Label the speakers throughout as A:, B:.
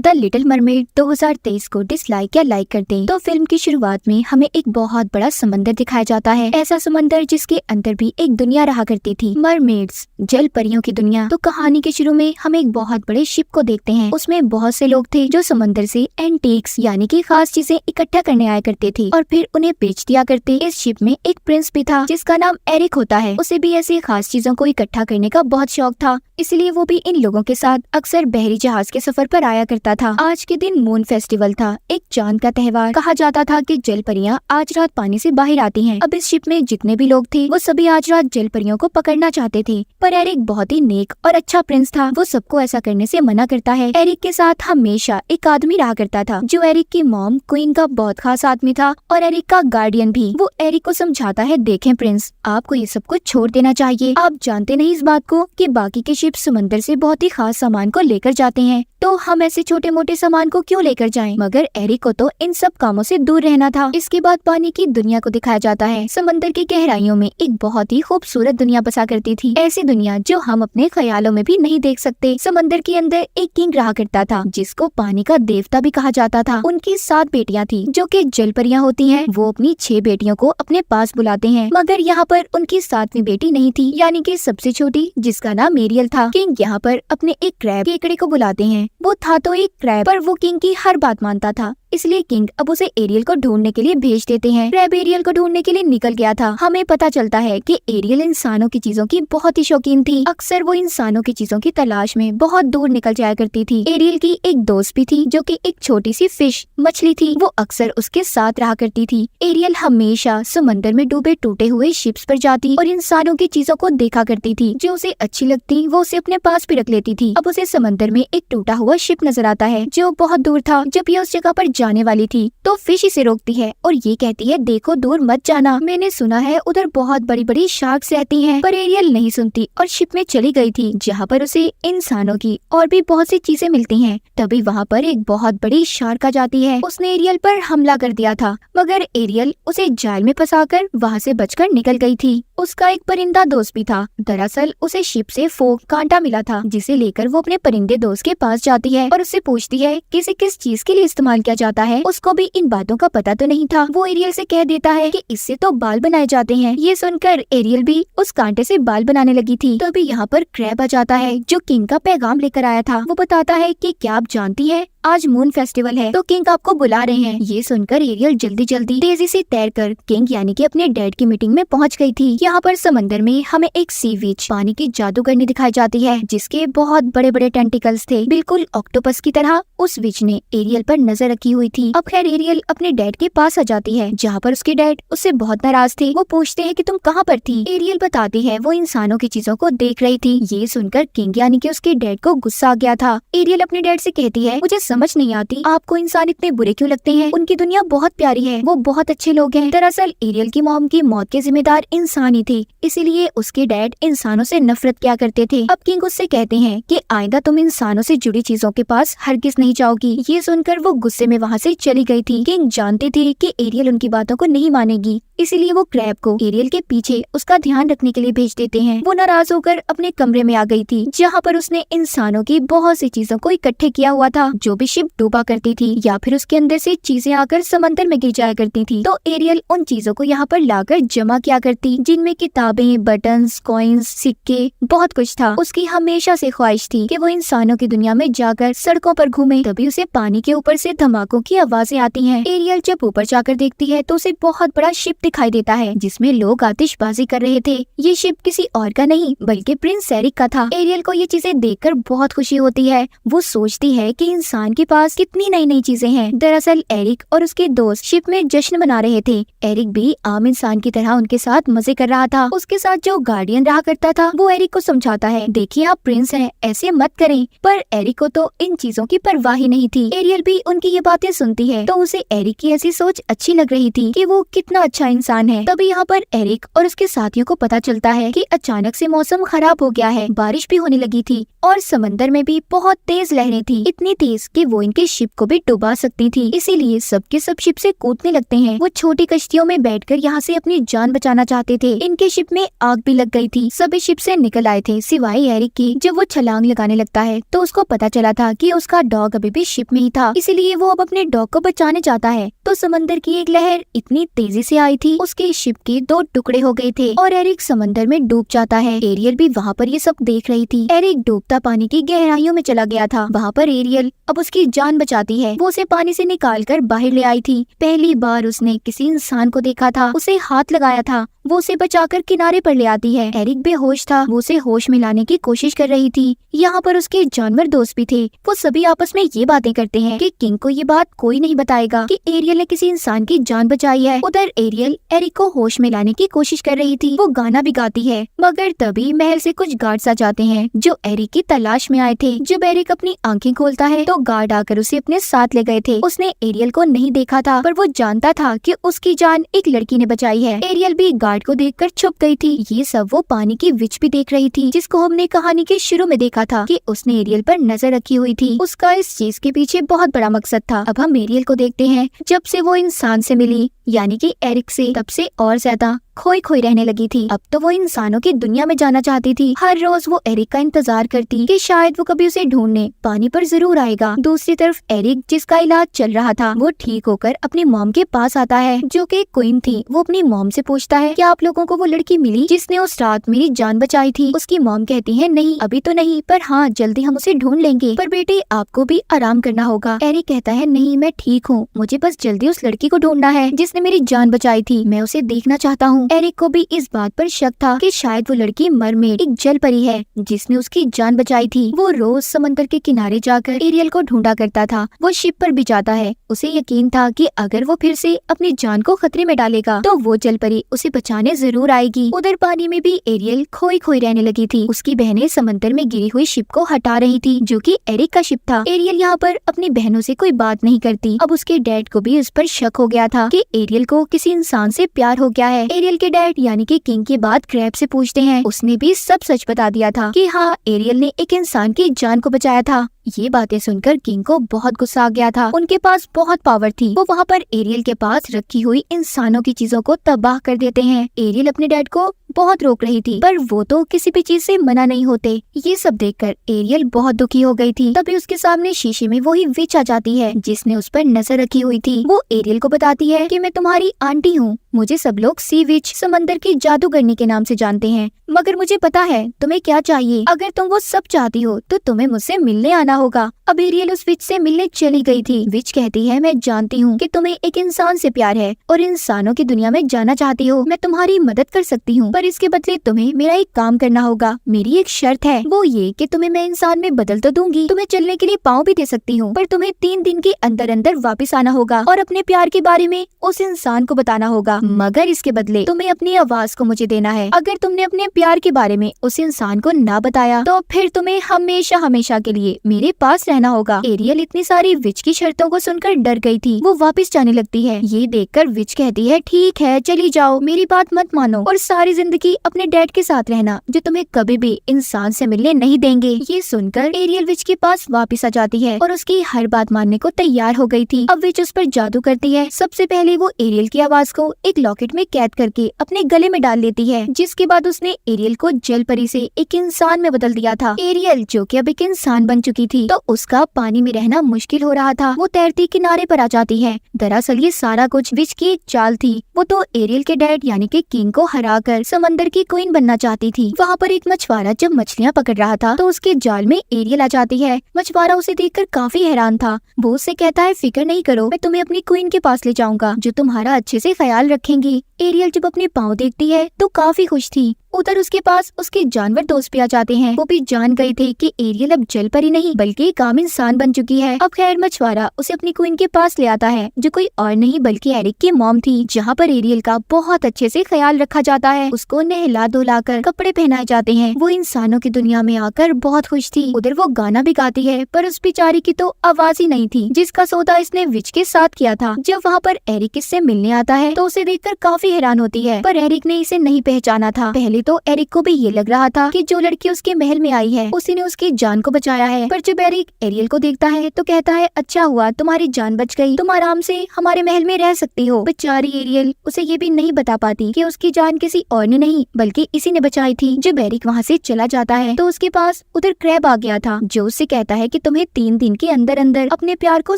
A: The little mermaid 2023 को dislike या like कर दें तो फिल्म की शुरुआत में हमें एक बहुत बड़ा समंदर दिखाया जाता है। ऐसा समंदर जिसके अंदर भी एक दुनिया रहा करती थी, मरमेड्स, जल परियों की दुनिया। तो कहानी के शुरू में हम एक बहुत बड़े शिप को देखते हैं। उसमें बहुत से लोग थे जो समंदर से एंटीक्स यानी कि खास चीजें इकट्ठा करने आया करते थे और फिर उन्हें बेच दिया करते। इस शिप में एक प्रिंस भी था जिसका नाम एरिक होता है। उसे भी ऐसी खास चीजों को इकट्ठा करने का बहुत शौक था, इसलिए वो भी इन लोगों के साथ अक्सर बहरी जहाज के सफर पर आया करता था। आज के दिन मून फेस्टिवल था, एक चांद का त्योहार। कहा जाता था कि जल परियां आज रात पानी से बाहर आती हैं। अब इस शिप में जितने भी लोग थे वो सभी आज रात जल परियों को पकड़ना चाहते थे, पर एरिक बहुत ही नेक और अच्छा प्रिंस था। वो सबको ऐसा करने से मना करता है। एरिक के साथ हमेशा एक आदमी रहा करता था जो एरिक की मॉम क्वीन का बहुत खास आदमी था और एरिक का गार्डियन भी। वो एरिक को समझाता है, देखें प्रिंस, आपको ये सब कुछ छोड़ देना चाहिए। आप जानते नहीं इस बात को कि बाकी के शिप समंदर से बहुत ही खास सामान को लेकर जाते हैं, तो हम ऐसे छोटे मोटे सामान को क्यों लेकर जाएं? मगर एरिक को तो इन सब कामों से दूर रहना था। इसके बाद पानी की दुनिया को दिखाया जाता है। समंदर की गहराइयों में एक बहुत ही खूबसूरत दुनिया बसा करती थी, ऐसी दुनिया जो हम अपने ख्यालों में भी नहीं देख सकते। समंदर के अंदर एक किंग रहा करता था जिसको पानी का देवता भी कहा जाता था। उनकी 7 बेटियां थी जो कि जल परियां होती हैं। वो अपनी 6 बेटियों को अपने पास बुलाते हैं, मगर यहाँ पर उनकी 7वीं बेटी नहीं थी, यानी कि सबसे छोटी, जिसका नाम एरियल था। किंग यहाँ पर अपने एक क्रैब केकड़े को बुलाते हैं। वो था तो एक क्रैब, पर वो किंग की हर बात मानता था, इसलिए किंग अब उसे एरियल को ढूंढने के लिए भेज देते हैं। क्रैब एरियल को ढूंढने के लिए निकल गया था। हमें पता चलता है कि एरियल इंसानों की चीजों की बहुत ही शौकीन थी। अक्सर वो इंसानों की चीजों की तलाश में बहुत दूर निकल जाया करती थी। एरियल की एक दोस्त भी थी जो कि एक छोटी सी फिश मछली थी। वो अक्सर उसके साथ रहा करती थी। एरियल हमेशा समंदर में डूबे टूटे हुए शिप्स पर जाती और इंसानों की चीजों को देखा करती थी। जो उसे अच्छी लगती वो उसे अपने पास भी रख लेती थी। अब उसे समंदर में एक टूटा हुआ शिप नजर आता है जो बहुत दूर था। जब ये उस जगह पर जाने वाली थी तो फिश इसे रोकती है और ये कहती है, देखो दूर मत जाना, मैंने सुना है उधर बहुत बड़ी बड़ी शार्क्स रहती हैं। पर एरियल नहीं सुनती और शिप में चली गई थी जहाँ पर उसे इंसानों की और भी बहुत सी चीजें मिलती हैं। तभी वहाँ पर एक बहुत बड़ी शार्क आ जाती है। उसने एरियल पर हमला कर दिया था, मगर एरियल उसे जाल में फंसाकर वहाँ से बचकर निकल गई थी। उसका एक परिंदा दोस्त भी था। दरअसल उसे शिप से फोक कांटा मिला था, जिसे लेकर वो अपने परिंदे दोस्त के पास जाती है और उससे पूछती है कि इसे किस चीज के लिए इस्तेमाल किया जाता है। उसको भी इन बातों का पता तो नहीं था। वो एरियल से कह देता है कि इससे तो बाल बनाए जाते हैं। ये सुनकर एरियल भी उस कांटे से बाल बनाने लगी थी। तो अभी यहाँ पर क्रैब आ जाता है जो किंग का पैगाम लेकर आया था। वो बताता है कि क्या आप जानती है आज मून फेस्टिवल है तो किंग आपको बुला रहे हैं। ये सुनकर एरियल जल्दी जल्दी तेजी से तैरकर किंग यानी कि अपने डैड की मीटिंग में पहुंच गई थी। यहाँ पर समंदर में हमें एक सी विच पानी की जादूगरनी दिखाई जाती है जिसके बहुत बड़े बड़े टेंटिकल्स थे, बिल्कुल ऑक्टोपस की तरह। उस विच ने एरियल पर नजर रखी हुई थी। अब खैर एरियल अपने डैड के पास आ जाती है जहाँ पर उसके डैड उससे बहुत नाराज थे। वो पूछते हैं कि तुम कहाँ पर थी। एरियल बताती है वो इंसानों की चीजों को देख रही थी। ये सुनकर किंग यानी कि उसके डैड को गुस्सा आ गया था। एरियल अपने डैड से कहती है, मुझे समझ नहीं आती आपको इंसान इतने बुरे क्यों लगते हैं। उनकी दुनिया बहुत प्यारी है, वो बहुत अच्छे लोग हैं। दरअसल एरियल की मॉम की मौत के जिम्मेदार इंसान ही थे, इसीलिए उसके डैड इंसानों से नफरत किया करते थे। अब किंग उससे कहते हैं कि आइंदा तुम इंसानों से जुड़ी चीजों के पास हरगिज नहीं जाओगी। ये सुनकर वो गुस्से में वहाँ से चली गई थी। किंग जानते थे कि एरियल उनकी बातों को नहीं मानेगी, इसीलिए वो क्रैब को एरियल के पीछे उसका ध्यान रखने के लिए भेज देते हैं। वो नाराज होकर अपने कमरे में आ गई थी जहाँ पर उसने इंसानों की बहुत सी चीजों को इकट्ठे किया हुआ था जो भी शिप डूबा करती थी या फिर उसके अंदर से चीजें आकर समंदर में गिर जाया करती थी। तो एरियल उन चीजों को यहाँ पर लाकर जमा किया करती, जिनमें किताबें, बटन्स, कॉइन्स, सिक्के, बहुत कुछ था। उसकी हमेशा से ख्वाहिश थी कि वो इंसानों की दुनिया में जाकर सड़कों पर घूमे। तभी उसे पानी के ऊपर से धमाकों की आवाजें आती हैं। एरियल जब ऊपर जाकर देखती है तो उसे बहुत बड़ा शिप दिखाई देता है जिसमें लोग आतिशबाजी कर रहे थे। ये शिप किसी और का नहीं बल्कि प्रिंस एरिक का था। एरियल को ये चीजें देखकर बहुत खुशी होती है। वो सोचती है कि इंसान के पास कितनी नई नई चीजें हैं। दरअसल एरिक और उसके दोस्त शिप में जश्न मना रहे थे। एरिक भी आम इंसान की तरह उनके साथ मजे कर रहा था। उसके साथ जो गार्डियन रहा करता था वो एरिक को समझाता है, देखिए आप प्रिंस हैं, ऐसे मत करें। पर एरिक को तो इन चीजों की परवाह ही नहीं थी। एरियल भी उनकी ये बातें सुनती है तो उसे एरिक की ऐसी सोच अच्छी लग रही थी कि वो कितना अच्छा इंसान है। तभी यहाँ पर एरिक और उसके साथियों को पता चलता है कि अचानक से मौसम खराब हो गया है, बारिश भी होने लगी थी और समंदर में भी बहुत तेज लहरें थी, इतनी तेज कि कि वो इनके शिप को भी डुबा सकती थी, इसीलिए सबके सब शिप से कूदने लगते हैं। वो छोटी कश्तियों में बैठकर यहाँ से अपनी जान बचाना चाहते थे। इनके शिप में आग भी लग गई थी। सभी शिप से निकल आए थे सिवाय एरिक की। जब वो छलांग लगाने लगता है तो उसको पता चला था कि उसका डॉग अभी भी शिप में ही था, इसीलिए वो अब अपने डॉग को बचाने चाहता है। तो समंदर की एक लहर इतनी तेजी से आई थी, उसके शिप के 2 टुकड़े हो गए थे और एरिक समंदर में डूब जाता है। एरियल भी वहाँ पर ये सब देख रही थी। एरिक डूबता पानी की गहराइयों में चला गया था। वहाँ पर एरियल अब उसकी जान बचाती है। वो उसे पानी से निकालकर बाहर ले आई थी। पहली बार उसने किसी इंसान को देखा था, उसे हाथ लगाया था। वो उसे बचाकर किनारे पर ले आती है। एरिक बेहोश था, वो उसे होश में लाने की कोशिश कर रही थी। यहाँ पर उसके जानवर दोस्त भी थे। वो सभी आपस में ये बातें करते हैं कि किंग को ये बात कोई नहीं बताएगा कि एरियल ने किसी इंसान की जान बचाई है। उधर एरियल एरिक को होश में लाने की कोशिश कर रही थी। वो गाना भी गाती है, मगर तभी महल से कुछ गार्ड्स आ जाते हैं जो एरिक की तलाश में आए थे। जब एरिक अपनी आंखें खोलता है तो गार्ड आकर उसे अपने साथ ले गए थे। उसने एरियल को नहीं देखा था, पर वो जानता था कि उसकी जान एक लड़की ने बचाई है। एरियल भी गार्ड को देखकर छुप गई थी। ये सब वो पानी की विच भी देख रही थी, जिसको हमने कहानी के शुरू में देखा था कि उसने एरियल पर नजर रखी हुई थी। उसका इस चीज के पीछे बहुत बड़ा मकसद था। अब हम एरियल को देखते हैं। जब से वो इंसान से मिली, यानी कि एरिक से, तब से और ज्यादा खोई खोई रहने लगी थी। अब तो वो इंसानों की दुनिया में जाना चाहती थी। हर रोज वो एरिक का इंतजार करती कि शायद वो कभी उसे ढूंढने पानी पर जरूर आएगा। दूसरी तरफ एरिक, जिसका इलाज चल रहा था, वो ठीक होकर अपनी मॉम के पास आता है, जो कि क्वीन थी। वो अपनी मॉम से पूछता है, क्या आप लोगों को वो लड़की मिली जिसने उस रात मेरी जान बचाई थी? उसकी मॉम कहती है, नहीं अभी तो नहीं, पर हाँ जल्दी हम उसे ढूंढ लेंगे। पर बेटे आपको भी आराम करना होगा। एरिक कहता है, नहीं मैं ठीक हूँ, मुझे बस जल्दी उस लड़की को ढूंढना है जिसने मेरी जान बचाई थी। मैं उसे देखना चाहता हूँ। एरिक को भी इस बात पर शक था कि शायद वो लड़की मरमेड, एक जल परी है जिसने उसकी जान बचाई थी। वो रोज समंदर के किनारे जाकर एरियल को ढूंढा करता था। वो शिप पर भी जाता है। उसे यकीन था कि अगर वो फिर से अपनी जान को खतरे में डालेगा तो वो जल परी उसे बचाने जरूर आएगी। उधर पानी में भी एरियल खोई खोई रहने लगी थी। उसकी बहनें समंदर में गिरी हुई शिप को हटा रही थी, जो कि एरिक का शिप था। एरियल यहाँ पर अपनी बहनों से कोई बात नहीं करती। अब उसके डैड को भी इस पर शक हो गया था कि एरियल को किसी इंसान से प्यार हो गया है। एरियल के डैड यानी कि किंग की बात क्रैब से पूछते हैं। उसने भी सब सच बता दिया था कि हाँ एरियल ने एक इंसान की जान को बचाया था। ये बातें सुनकर किंग को बहुत गुस्सा आ गया था। उनके पास बहुत पावर थी। वो वहाँ पर एरियल के पास रखी हुई इंसानों की चीजों को तबाह कर देते हैं। एरियल अपने डैड को बहुत रोक रही थी, पर वो तो किसी भी चीज से मना नहीं होते। ये सब देखकर एरियल बहुत दुखी हो गई थी। तभी उसके सामने शीशे में वही विच आ जाती है जिसने उस पर नजर रखी हुई थी। वो एरियल को बताती है कि मैं तुम्हारी आंटी हूँ। मुझे सब लोग सी विच, समंदर की जादूगरनी के नाम से जानते हैं, मगर मुझे पता है तुम्हें क्या चाहिए। अगर तुम वो सब चाहती हो तो तुम्हें मुझसे मिलने आना होगा। अब एरियल उस विच से मिलने चली गई थी। विच कहती है, मैं जानती हूँ कि तुम्हें एक इंसान से प्यार है और इंसानों की दुनिया में जाना चाहती हो। मैं तुम्हारी मदद कर सकती हूँ, पर इसके बदले तुम्हें मेरा एक काम करना होगा। मेरी एक शर्त है, वो ये कि तुम्हें मैं इंसान में बदल तो दूंगी, तुम्हें चलने के लिए पाँव भी दे सकती हूँ, पर तुम्हें 3 दिन के अंदर अंदर वापस आना होगा और अपने प्यार के बारे में उस इंसान को बताना होगा। मगर इसके बदले तुम्हें अपनी आवाज को मुझे देना है। अगर तुमने अपने प्यार के बारे में उस इंसान को ना बताया तो फिर तुम्हें हमेशा हमेशा के लिए मेरे पास रहना होगा। एरियल इतनी सारी विच की शर्तों को सुनकर डर गई थी। वो वापस जाने लगती है। ये देखकर विच कहती है, ठीक है चली जाओ, मेरी बात मत मानो और सारी जिंदगी अपने डैड के साथ रहना, जो तुम्हें कभी भी इंसान से मिलने नहीं देंगे। ये सुनकर एरियल विच के पास वापस आ जाती है और उसकी हर बात मानने को तैयार हो गई थी। अब विच उस पर जादू करती है। सबसे पहले वो एरियल की आवाज को एक लॉकेट में कैद करके अपने गले में डाल लेती है, जिसके बाद उसने एरियल को जल परी से एक इंसान में बदल दिया था। एरियल जो कि अब एक इंसान बन चुकी थी, तो उसका पानी में रहना मुश्किल हो रहा था। वो तैरती किनारे पर आ जाती है। दरअसल ये सारा कुछ विच की एक चाल थी। वो तो एरियल के डैड यानी कि किंग को हराकर समंदर की क्वीन बनना चाहती थी। वहाँ पर एक मछुआरा जब मछलियाँ पकड़ रहा था तो उसके जाल में एरियल आ जाती है। मछुआरा उसे देखकर काफी हैरान था। वो उससे कहता है, फिक्र नहीं करो, मैं तुम्हें अपनी क्वीन के पास ले जाऊंगा जो तुम्हारा अच्छे से ख्याल रखेंगी। एरियल जब अपने पाँव देखती है तो काफी खुश थी। उधर उसके पास उसके जानवर दोस्त भी आ जाते हैं। वो भी जान गए थे कि एरियल अब जल परी नहीं बल्कि एक आम इंसान बन चुकी है। अब खैर मछुआरा उसे अपनी क्वीन के पास ले आता है, जो कोई और नहीं बल्कि एरिक की मॉम थी, जहाँ पर एरियल का बहुत अच्छे से ख्याल रखा जाता है। उसको नहला धुलाकर कपड़े पहनाए जाते हैं। वो इंसानों की दुनिया में आकर बहुत खुश थी। उधर वो गाना भी गाती है, पर उस बेचारी की तो आवाज ही नहीं थी जिसका सौदा इसने विच के साथ किया था। जब वहाँ पर एरिक इससे मिलने आता है तो उसे देखकर काफी हैरान होती है, पर एरिक ने इसे नहीं पहचाना था। पहले तो एरिक को भी ये लग रहा था कि जो लड़की उसके महल में आई है उसी ने उसकी जान को बचाया है, पर जब एरिक एरियल को देखता है तो कहता है अच्छा हुआ तुम्हारी जान बच गई, तुम आराम से हमारे महल में रह सकती हो। बेचारी एरियल उसे ये भी नहीं बता पाती कि उसकी जान किसी और ने नहीं बल्कि इसी ने बचाई थी। जब एरिक वहाँ से चला जाता है तो उसके पास उधर क्रैब आ गया था, जो उससे कहता है कि तुम्हें 3 दिन के अंदर अंदर अपने प्यार को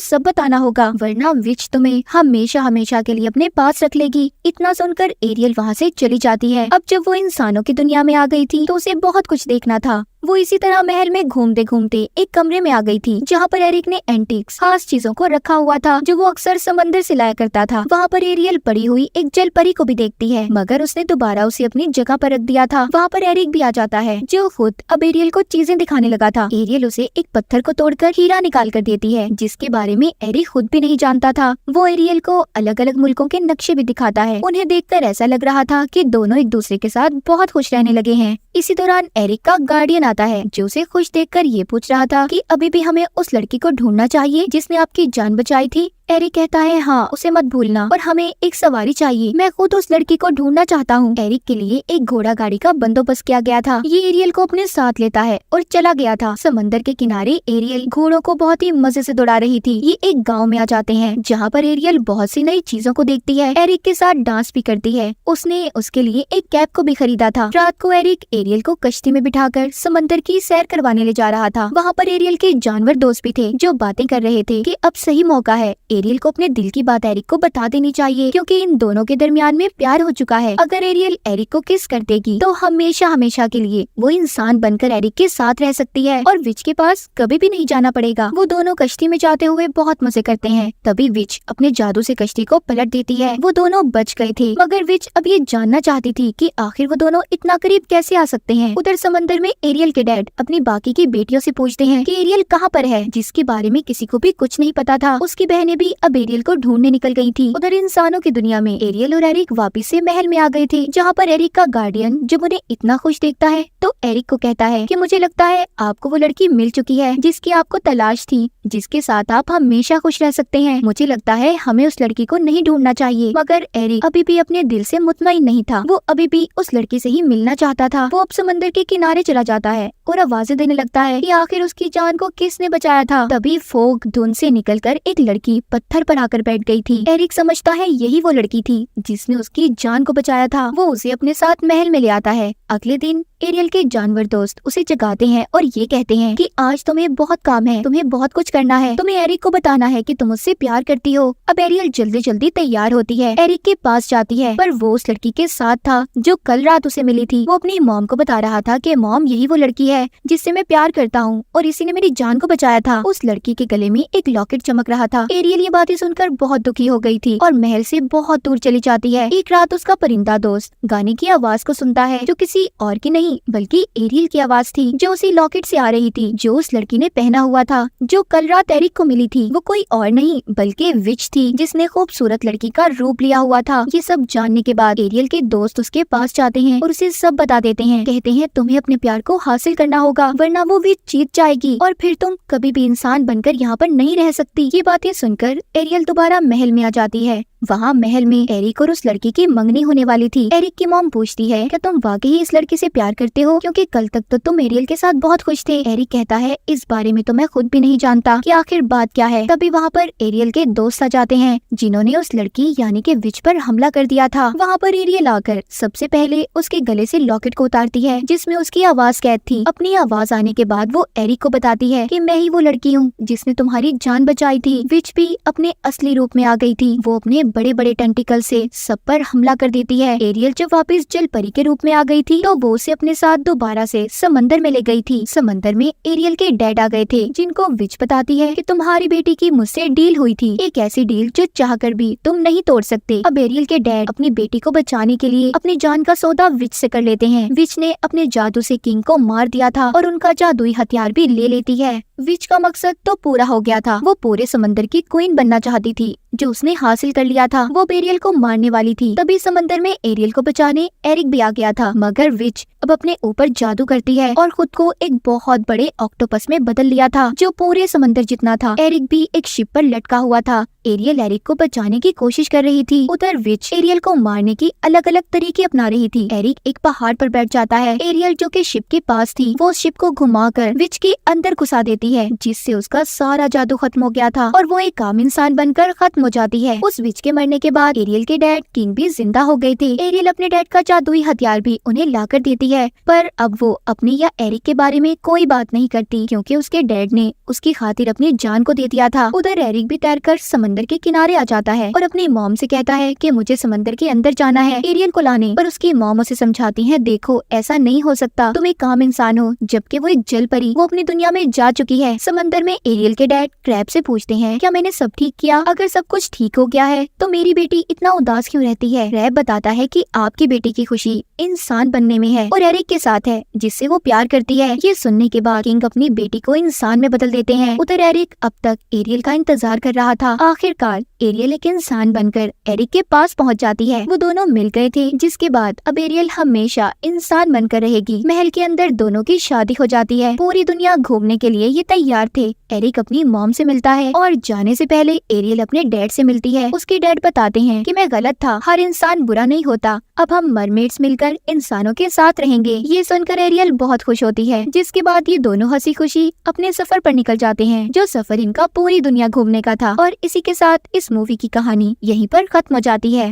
A: सब बताना होगा, वरना विच तुम्हें हमेशा हमेशा के लिए अपने पास रख लेगी। इतना सुनकर एरियल वहाँ से चली जाती है। अब जब वो इंसानों की दुनिया में आ गई थी तो उसे बहुत कुछ देखना था। वो इसी तरह महल में घूमते घूमते एक कमरे में आ गई थी जहाँ पर एरिक ने एंटीक्स खास चीजों को रखा हुआ था जो वो अक्सर समंदर से लाया करता था। वहाँ पर एरियल पड़ी हुई एक जल परी को भी देखती है, मगर उसने दोबारा उसे अपनी जगह पर रख दिया था। वहाँ पर एरिक भी आ जाता है जो खुद अब एरियल को चीजें दिखाने लगा था। एरियल उसे एक पत्थर को तोड़कर हीरा निकाल कर देती है जिसके बारे में एरिक खुद भी नहीं जानता था। वो एरियल को अलग अलग मुल्कों के नक्शे भी दिखाता है। उन्हें देखकर ऐसा लग रहा था कि दोनों एक दूसरे के साथ बहुत खुश रहने लगे हैं। इसी दौरान एरिक का गार्डियन आता है जो उसे खुश देखकर ये पूछ रहा था कि अभी भी हमें उस लड़की को ढूंढना चाहिए जिसने आपकी जान बचाई थी। एरिक कहता है हाँ, उसे मत भूलना और हमें एक सवारी चाहिए, मैं खुद उस लड़की को ढूंढना चाहता हूँ। एरिक के लिए एक घोड़ा गाड़ी का बंदोबस्त किया गया था। ये एरियल को अपने साथ लेता है और चला गया था। समंदर के किनारे एरियल घोड़ों को बहुत ही मजे से दौड़ा रही थी। ये एक गाँव में आ जाते हैं जहाँ पर एरियल बहुत सी नई चीजों को देखती है। एरिक के साथ डांस भी करती है। उसने उसके लिए एक कैप को भी खरीदा था। रात को एरिक एरियल को कश्ती में बिठाकर समंदर की सैर करवाने ले जा रहा था। वहाँ पर एरियल के जानवर दोस्त भी थे जो बातें कर रहे थे कि अब सही मौका है, एरियल को अपने दिल की बात एरिक को बता देनी चाहिए क्योंकि इन दोनों के दरमियान में प्यार हो चुका है। अगर एरियल एरिक को किस कर देगी तो हमेशा हमेशा के लिए वो इंसान बनकर एरिक के साथ रह सकती है और विच के पास कभी भी नहीं जाना पड़ेगा। वो दोनों कश्ती में जाते हुए बहुत मजे करते हैं। तभी विच अपने जादू से कश्ती को पलट देती है। वो दोनों बच गए थे, मगर विच अब ये जानना चाहती थी कि आखिर वो दोनों इतना करीब कैसे आ सकते हैं। उधर समंदर में एरियल के डैड अपनी बाकी की बेटियों से पूछते हैं कि एरियल कहाँ पर है, जिसके बारे में किसी को भी कुछ नहीं पता था। उसकी बहनें भी अब एरियल को ढूंढने निकल गई थी। उधर इंसानों की दुनिया में एरियल और एरिक वापस से महल में आ गए थे जहाँ पर एरिक का गार्डियन जब उन्हें इतना खुश देखता है तो एरिक को कहता है कि मुझे लगता है आपको वो लड़की मिल चुकी है जिसकी आपको तलाश थी, जिसके साथ आप हमेशा खुश रह सकते हैं। मुझे लगता है हमें उस लड़की को नहीं ढूंढना चाहिए। मगर एरिक अभी भी अपने दिल से मुतमईन नहीं था। वो अभी भी उस लड़की से ही मिलना चाहता था। वो अब समंदर के किनारे चला जाता है और आवाजें देने लगता है कि आखिर उसकी जान को किसने बचाया था। तभी फोग धुंध से निकलकर एक लड़की पत्थर पर आकर बैठ गई थी। एरिक समझता है यही वो लड़की थी जिसने उसकी जान को बचाया था। वो उसे अपने साथ महल में ले आता है। अगले दिन एरियल के जानवर दोस्त उसे जगाते हैं और ये कहते हैं कि आज तुम्हें बहुत काम है, तुम्हें बहुत कुछ करना है, तुम्हें एरिक को बताना है कि तुम उससे प्यार करती हो। अब एरियल जल्दी जल्दी तैयार होती है, एरिक के पास जाती है, पर वो उस लड़की के साथ था जो कल रात उसे मिली थी। वो अपनी मॉम को बता रहा था कि मॉम यही वो लड़की है जिससे मैं प्यार करता हूँ और इसी ने मेरी जान को बचाया था। उस लड़की के गले में एक लॉकेट चमक रहा था। एरियल ये बातें सुनकर बहुत दुखी हो गई थी और महल से बहुत दूर चली जाती है। एक रात उसका परिंदा दोस्त गाने की आवाज को सुनता है जो किसी और की नहीं बल्कि एरियल की आवाज थी जो उसी लॉकेट से आ रही थी जो उस लड़की ने पहना हुआ था जो कल रात एरिक को मिली थी। वो कोई और नहीं बल्कि विच थी जिसने खूबसूरत लड़की का रूप लिया हुआ था। ये सब जानने के बाद एरियल के दोस्त उसके पास जाते हैं और उसे सब बता देते हैं। कहते हैं तुम्हें अपने प्यार को हासिल करना होगा वरना वो विच जीत जाएगी और फिर तुम कभी भी इंसान बनकर यहाँ पर नहीं रह सकती। ये बातें सुनकर एरियल दोबारा महल में आ जाती है। वहाँ महल में एरिक और उस लड़की की मंगनी होने वाली थी। एरिक की मॉम पूछती है क्या तुम वाकई इस लड़की से प्यार करते हो, क्योंकि कल तक तो तुम एरियल के साथ बहुत खुश थे। एरिक कहता है इस बारे में तो मैं खुद भी नहीं जानता कि आखिर बात क्या है। तभी वहाँ पर एरियल के दोस्त आ जाते हैं जिन्होंने उस लड़की यानी कि विच पर हमला कर दिया था। वहाँ पर एरियल आकर सबसे पहले उसके गले से लॉकेट को उतारती है जिसमें उसकी आवाज कैद थी। अपनी आवाज आने के बाद वो एरिक को बताती है कि मैं ही वो लड़की हूँ जिसने तुम्हारी जान बचाई थी। विच भी अपने असली रूप में आ गई थी। वो अपने बड़े बड़े टेंटिकल से सब पर हमला कर देती है। एरियल जब वापस जल परी के रूप में आ गई थी तो वो उसे अपने साथ दोबारा से समंदर में ले गई थी। समंदर में एरियल के डैड आ गए थे जिनको विच बताती है कि तुम्हारी बेटी की मुझसे डील हुई थी, एक ऐसी डील जो चाहकर भी तुम नहीं तोड़ सकते। अब एरियल के डैड अपनी बेटी को बचाने के लिए अपनी जान का सौदा विच से कर लेते हैं। विच ने अपने जादू से किंग को मार दिया था और उनका जादुई हथियार भी ले लेती है। विच का मकसद तो पूरा हो गया था। वो पूरे समंदर की क्वीन बनना चाहती थी, जो उसने हासिल कर लिया था। वो एरियल को मारने वाली थी। तभी समंदर में एरियल को बचाने एरिक भी आ गया था, मगर विच अब अपने ऊपर जादू करती है और खुद को एक बहुत बड़े ऑक्टोपस में बदल लिया था, जो पूरे समंदर जितना था। एरिक भी एक शिप पर लटका हुआ था। एरियल एरिक को बचाने की कोशिश कर रही थी, उधर विच एरियल को मारने की अलग अलग तरीके अपना रही थी। एरिक एक पहाड़ पर बैठ जाता है। एरियल जो कि शिप के पास थी, वो शिप को घुमाकर विच के अंदर घुसा देती है, जिससे उसका सारा जादू खत्म हो गया था और वो एक आम इंसान बनकर खत्म हो जाती है। उस विच के मरने के बाद एरियल के डैड किंग भी जिंदा हो गए थे। एरियल अपने डैड का जादुई हथियार भी उन्हें लाकर देती है, पर अब वो अपनी या एरिक के बारे में कोई बात नहीं करती, क्योंकि उसके डैड ने उसकी खातिर अपनी जान को दे दिया था। उधर एरिक भी तैरकर समंदर के किनारे आ जाता है और अपनी मॉम से कहता है कि मुझे समंदर के अंदर जाना है एरियल को लाने। पर उसकी मॉम उसे समझाती है, देखो ऐसा नहीं हो सकता, तुम एक आम इंसान हो, जबकि वो एक जल परी, वो अपनी दुनिया में जा चुकी है। समंदर में एरियल के डैड क्रैब से पूछते हैं, क्या मैंने सब ठीक किया? अगर सब कुछ ठीक हो गया है तो मेरी बेटी इतना उदास क्यों रहती है? क्रैब बताता है कि आपकी बेटी की खुशी इंसान बनने में है और एरिक के साथ है, जिससे वो प्यार करती है। ये सुनने के बाद किंग अपनी बेटी को इंसान में बदल देते हैं। उधर एरिक अब तक एरियल का इंतजार कर रहा था। आखिरकार एरियल एक इंसान बनकर एरिक के पास पहुंच जाती है। वो दोनों मिल गए थे, जिसके बाद अब एरियल हमेशा इंसान बनकर रहेगी। महल के अंदर दोनों की शादी हो जाती है। पूरी दुनिया घूमने के लिए ये तैयार थे। एरिक अपनी मॉम से मिलता है और जाने से पहले एरियल अपने डैड से मिलती है। उसके डैड बताते हैं कि मैं गलत था, हर इंसान बुरा नहीं होता, अब हम मरमेड्स मिलकर इंसानों के साथ रहेंगे। ये सुनकर एरियल बहुत खुश होती है, जिसके बाद ये दोनों हंसी खुशी अपने सफर पर निकल जाते हैं, जो सफर इनका पूरी दुनिया घूमने का था। और इसी के साथ इस मूवी की कहानी यहीं पर खत्म हो जाती है।